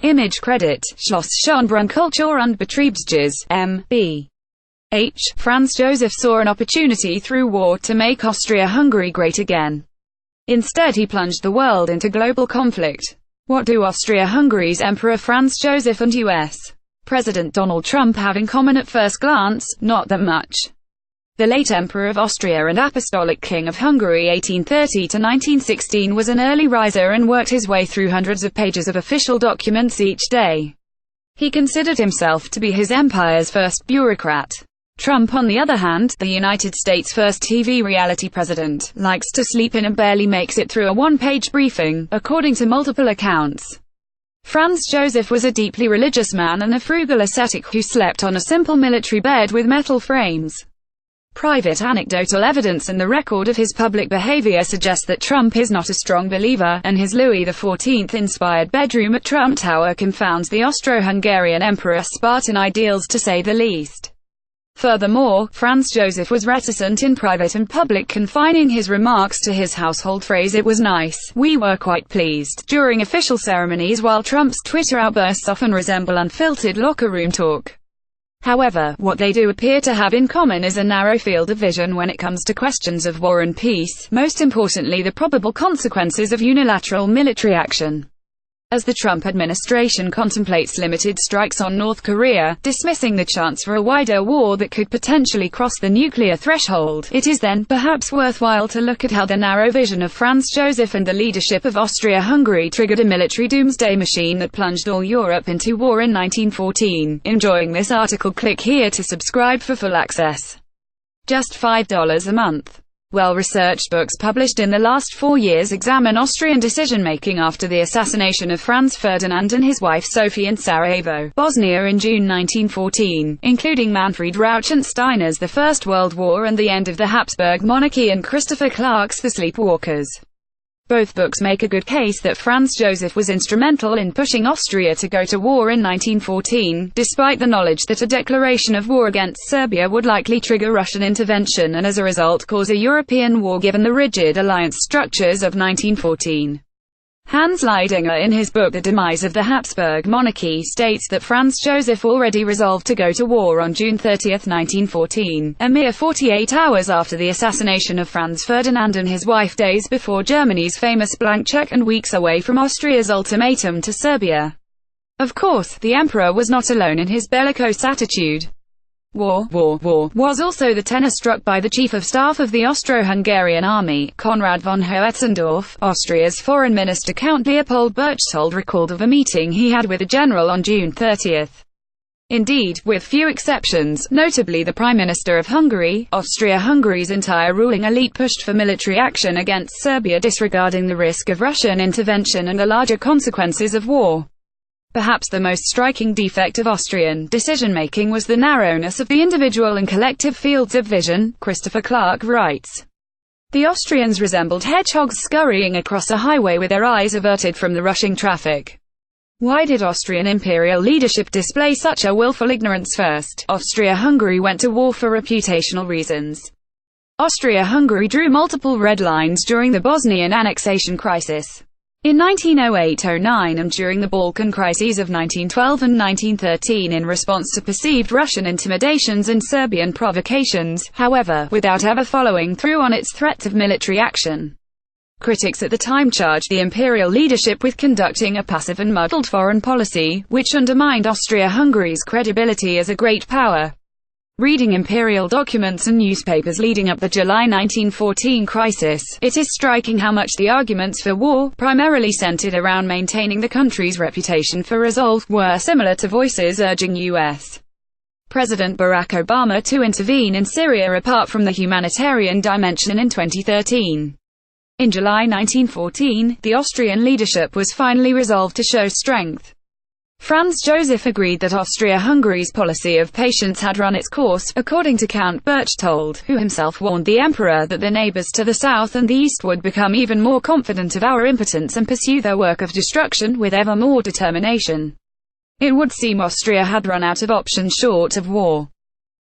Image credit, Schloss Schönbrunn Kultur- und Betriebsges, M.B. H. Franz Joseph saw an opportunity through war to make Austria-Hungary great again. Instead he plunged the world into global conflict. What do Austria-Hungary's Emperor Franz Joseph and U.S. President Donald Trump have in common at first glance? Not that much. The late Emperor of Austria and Apostolic King of Hungary 1830–1916 was an early riser and worked his way through hundreds of pages of official documents each day. He considered himself to be his empire's first bureaucrat. Trump, on the other hand, the United States' first TV reality president, likes to sleep in and barely makes it through a one-page briefing, according to multiple accounts. Franz Joseph was a deeply religious man and a frugal ascetic who slept on a simple military bed with metal frames. Private anecdotal evidence and the record of his public behavior suggest that Trump is not a strong believer, and his Louis XIV-inspired bedroom at Trump Tower confounds the Austro-Hungarian emperor's Spartan ideals to say the least. Furthermore, Franz Joseph was reticent in private and public, confining his remarks to his household phrase "it was nice, we were quite pleased" during official ceremonies, while Trump's Twitter outbursts often resemble unfiltered locker room talk. However, what they do appear to have in common is a narrow field of vision when it comes to questions of war and peace, most importantly the probable consequences of unilateral military action. As the Trump administration contemplates limited strikes on North Korea, dismissing the chance for a wider war that could potentially cross the nuclear threshold, it is then, perhaps worthwhile to look at how the narrow vision of Franz Joseph and the leadership of Austria-Hungary triggered a military doomsday machine that plunged all Europe into war in 1914. Enjoying this article? Click here to subscribe for full access. Just $5 a month. Well-researched books published in the last 4 years examine Austrian decision-making after the assassination of Franz Ferdinand and his wife Sophie in Sarajevo, Bosnia in June 1914, including Manfred Rauschensteiner's The First World War and the End of the Habsburg Monarchy and Christopher Clark's The Sleepwalkers. Both books make a good case that Franz Joseph was instrumental in pushing Austria to go to war in 1914, despite the knowledge that a declaration of war against Serbia would likely trigger Russian intervention and as a result cause a European war given the rigid alliance structures of 1914. Hans Leidinger, in his book The Demise of the Habsburg Monarchy, states that Franz Joseph already resolved to go to war on June 30, 1914, a mere 48 hours after the assassination of Franz Ferdinand and his wife, days before Germany's famous blank check and weeks away from Austria's ultimatum to Serbia. Of course, the emperor was not alone in his bellicose attitude. War was also the tenor struck by the Chief of Staff of the Austro-Hungarian Army, Konrad von Hohetzendorf. Austria's Foreign Minister Count Leopold Berchtold recalled of a meeting he had with a general on June 30. Indeed, with few exceptions, notably the Prime Minister of Hungary, Austria-Hungary's entire ruling elite pushed for military action against Serbia, disregarding the risk of Russian intervention and the larger consequences of war. Perhaps the most striking defect of Austrian decision-making was the narrowness of the individual and collective fields of vision, Christopher Clark writes. The Austrians resembled hedgehogs scurrying across a highway with their eyes averted from the rushing traffic. Why did Austrian imperial leadership display such a willful ignorance? First, Austria-Hungary went to war for reputational reasons. Austria-Hungary drew multiple red lines during the Bosnian annexation crisis. In 1908–09 and during the Balkan crises of 1912 and 1913 in response to perceived Russian intimidations and Serbian provocations, however, without ever following through on its threats of military action. Critics at the time charged the imperial leadership with conducting a passive and muddled foreign policy, which undermined Austria-Hungary's credibility as a great power. Reading imperial documents and newspapers leading up the July 1914 crisis, it is striking how much the arguments for war, primarily centered around maintaining the country's reputation for resolve, were similar to voices urging U.S. President Barack Obama to intervene in Syria apart from the humanitarian dimension in 2013. In July 1914, the Austrian leadership was finally resolved to show strength. Franz Joseph agreed that Austria-Hungary's policy of patience had run its course, according to Count Berchtold, who himself warned the emperor that the neighbors to the south and the east would become even more confident of our impotence and pursue their work of destruction with ever more determination. It would seem Austria had run out of options short of war.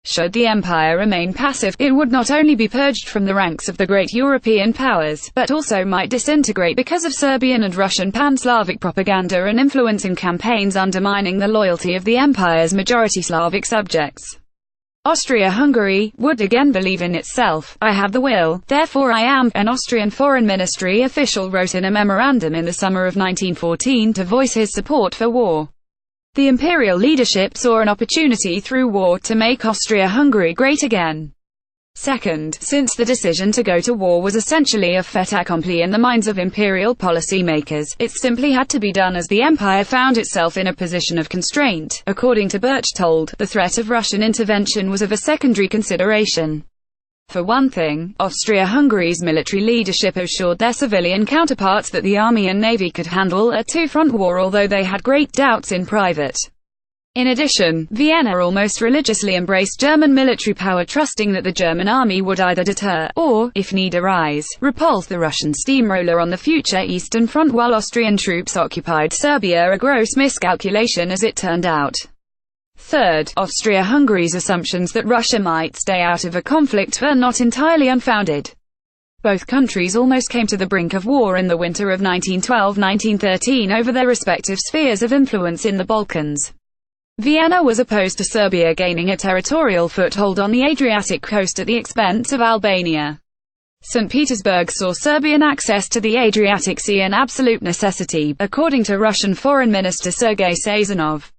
Should the empire remain passive, it would not only be purged from the ranks of the great European powers, but also might disintegrate because of Serbian and Russian pan-Slavic propaganda and influencing campaigns undermining the loyalty of the empire's majority Slavic subjects. Austria-Hungary would again believe in itself. "I have the will, therefore I am," an Austrian foreign ministry official wrote in a memorandum in the summer of 1914 to voice his support for war. The imperial leadership saw an opportunity through war to make Austria-Hungary great again. Second, since the decision to go to war was essentially a fait accompli in the minds of imperial policymakers, it simply had to be done as the empire found itself in a position of constraint. According to Berchtold, the threat of Russian intervention was of a secondary consideration. For one thing, Austria-Hungary's military leadership assured their civilian counterparts that the army and navy could handle a two-front war, although they had great doubts in private. In addition, Vienna almost religiously embraced German military power, trusting that the German army would either deter, or, if need arise, repulse the Russian steamroller on the future Eastern Front while Austrian troops occupied Serbia, a gross miscalculation as it turned out. Third, Austria-Hungary's assumptions that Russia might stay out of a conflict were not entirely unfounded. Both countries almost came to the brink of war in the winter of 1912-1913 over their respective spheres of influence in the Balkans. Vienna was opposed to Serbia gaining a territorial foothold on the Adriatic coast at the expense of Albania. St. Petersburg saw Serbian access to the Adriatic Sea an absolute necessity, according to Russian Foreign Minister Sergei Sazonov.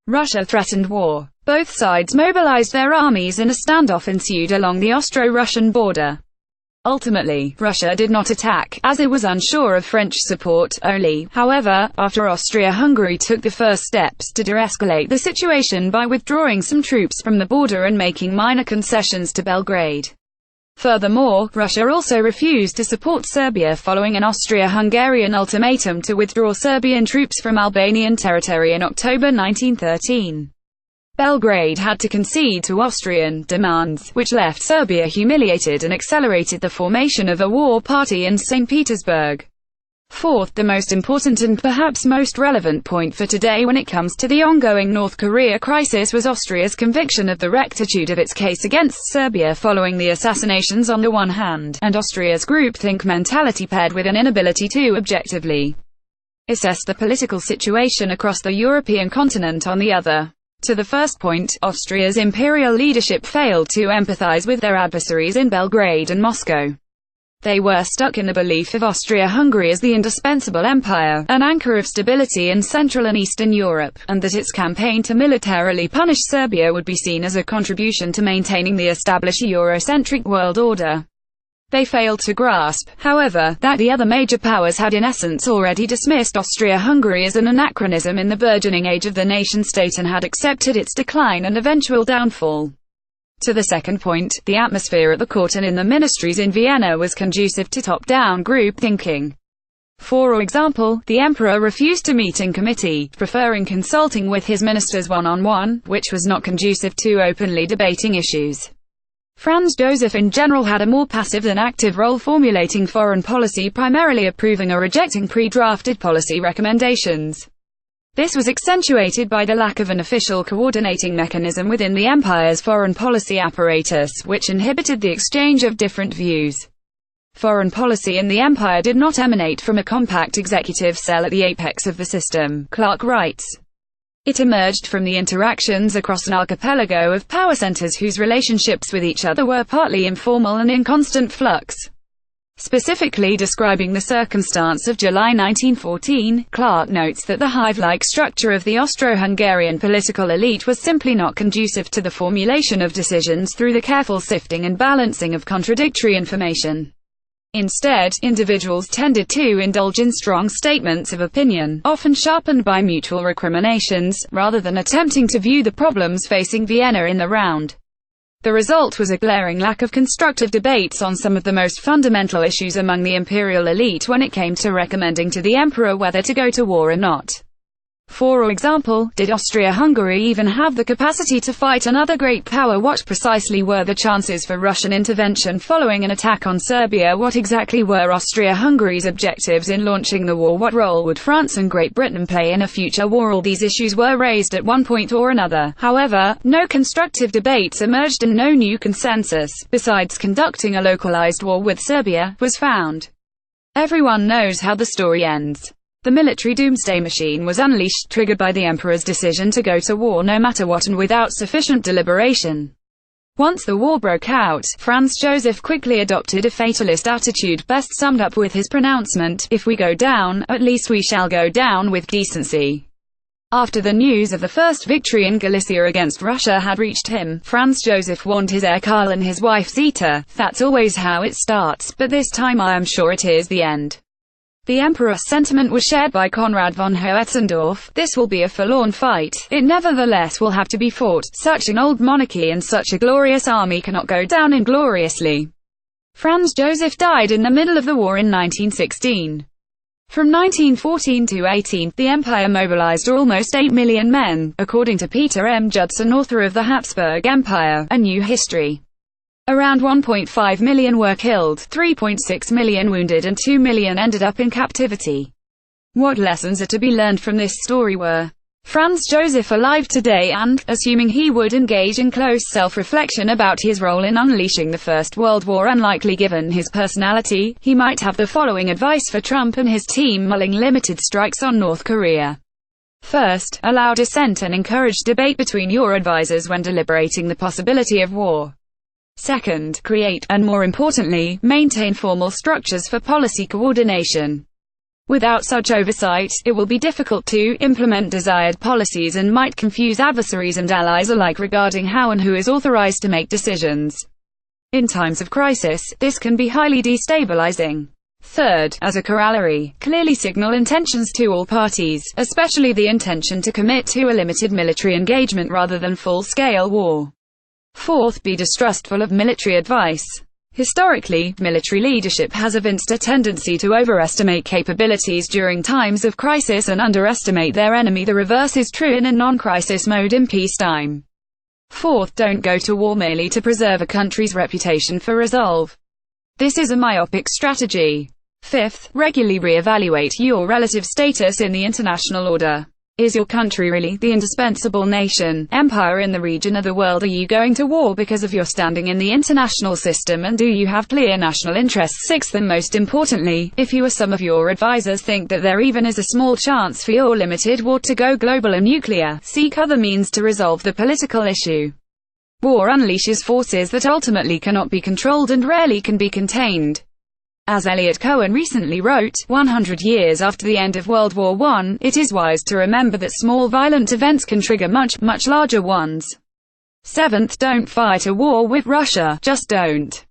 Russia threatened war. Both sides mobilized their armies and a standoff ensued along the Austro-Russian border. Ultimately, Russia did not attack, as it was unsure of French support, only, however, after Austria-Hungary took the first steps to de-escalate the situation by withdrawing some troops from the border and making minor concessions to Belgrade. Furthermore, Russia also refused to support Serbia following an Austria-Hungarian ultimatum to withdraw Serbian troops from Albanian territory in October 1913. Belgrade had to concede to Austrian demands, which left Serbia humiliated and accelerated the formation of a war party in St. Petersburg. Fourth, the most important and perhaps most relevant point for today when it comes to the ongoing North Korea crisis was Austria's conviction of the rectitude of its case against Serbia following the assassinations on the one hand, and Austria's groupthink mentality paired with an inability to objectively assess the political situation across the European continent on the other. To the first point, Austria's imperial leadership failed to empathize with their adversaries in Belgrade and Moscow. They were stuck in the belief of Austria-Hungary as the indispensable empire, an anchor of stability in Central and Eastern Europe, and that its campaign to militarily punish Serbia would be seen as a contribution to maintaining the established Eurocentric world order. They failed to grasp, however, that the other major powers had in essence already dismissed Austria-Hungary as an anachronism in the burgeoning age of the nation-state and had accepted its decline and eventual downfall. To the second point, the atmosphere at the court and in the ministries in Vienna was conducive to top-down group thinking. For example, the emperor refused to meet in committee, preferring consulting with his ministers one-on-one, which was not conducive to openly debating issues. Franz Joseph in general had a more passive than active role formulating foreign policy, primarily approving or rejecting pre-drafted policy recommendations. This was accentuated by the lack of an official coordinating mechanism within the empire's foreign policy apparatus, which inhibited the exchange of different views. Foreign policy in the empire did not emanate from a compact executive cell at the apex of the system, Clark writes. It emerged from the interactions across an archipelago of power centers whose relationships with each other were partly informal and in constant flux. Specifically describing the circumstance of July 1914, Clark notes that the hive-like structure of the Austro-Hungarian political elite was simply not conducive to the formulation of decisions through the careful sifting and balancing of contradictory information. Instead, individuals tended to indulge in strong statements of opinion, often sharpened by mutual recriminations, rather than attempting to view the problems facing Vienna in the round. The result was a glaring lack of constructive debates on some of the most fundamental issues among the imperial elite when it came to recommending to the emperor whether to go to war or not. For example, did Austria-Hungary even have the capacity to fight another great power? What precisely were the chances for Russian intervention following an attack on Serbia? What exactly were Austria-Hungary's objectives in launching the war? What role would France and Great Britain play in a future war? All these issues were raised at one point or another. However, no constructive debates emerged and no new consensus, besides conducting a localized war with Serbia, was found. Everyone knows how the story ends. The military doomsday machine was unleashed, triggered by the emperor's decision to go to war no matter what and without sufficient deliberation. Once the war broke out, Franz Joseph quickly adopted a fatalist attitude, best summed up with his pronouncement, "If we go down, at least we shall go down with decency." After the news of the first victory in Galicia against Russia had reached him, Franz Joseph warned his heir Karl and his wife Zita, "That's always how it starts, but this time I am sure it is the end." The emperor's sentiment was shared by Konrad von Hohetzendorf. "This will be a forlorn fight. It nevertheless will have to be fought. Such an old monarchy and such a glorious army cannot go down ingloriously." Franz Joseph died in the middle of the war in 1916. From 1914 to 18, the empire mobilized almost 8 million men, according to Peter M. Judson, author of The Habsburg Empire, A New History. Around 1.5 million were killed, 3.6 million wounded and 2 million ended up in captivity. What lessons are to be learned from this story? Were Franz Joseph alive today and, assuming he would engage in close self-reflection about his role in unleashing the First World War, unlikely given his personality, he might have the following advice for Trump and his team mulling limited strikes on North Korea. First, allow dissent and encourage debate between your advisors when deliberating the possibility of war. Second, create, and more importantly, maintain formal structures for policy coordination. Without such oversight, it will be difficult to implement desired policies and might confuse adversaries and allies alike regarding how and who is authorized to make decisions. In times of crisis, this can be highly destabilizing. Third, as a corollary, clearly signal intentions to all parties, especially the intention to commit to a limited military engagement rather than full-scale war. Fourth, be distrustful of military advice. Historically, military leadership has evinced a tendency to overestimate capabilities during times of crisis and underestimate their enemy. The reverse is true in a non-crisis mode in peacetime. Fourth, don't go to war merely to preserve a country's reputation for resolve. This is a myopic strategy. Fifth, regularly re-evaluate your relative status in the international order. Is your country really the indispensable nation, empire in the region or the world? Are you going to war because of your standing in the international system, and do you have clear national interests? Sixth, and most importantly, if you or some of your advisors think that there even is a small chance for your limited war to go global or nuclear, seek other means to resolve the political issue. War unleashes forces that ultimately cannot be controlled and rarely can be contained. As Elliot Cohen recently wrote, 100 years after the end of World War I, it is wise to remember that small violent events can trigger much, much larger ones. Seventh, don't fight a war with Russia, just don't.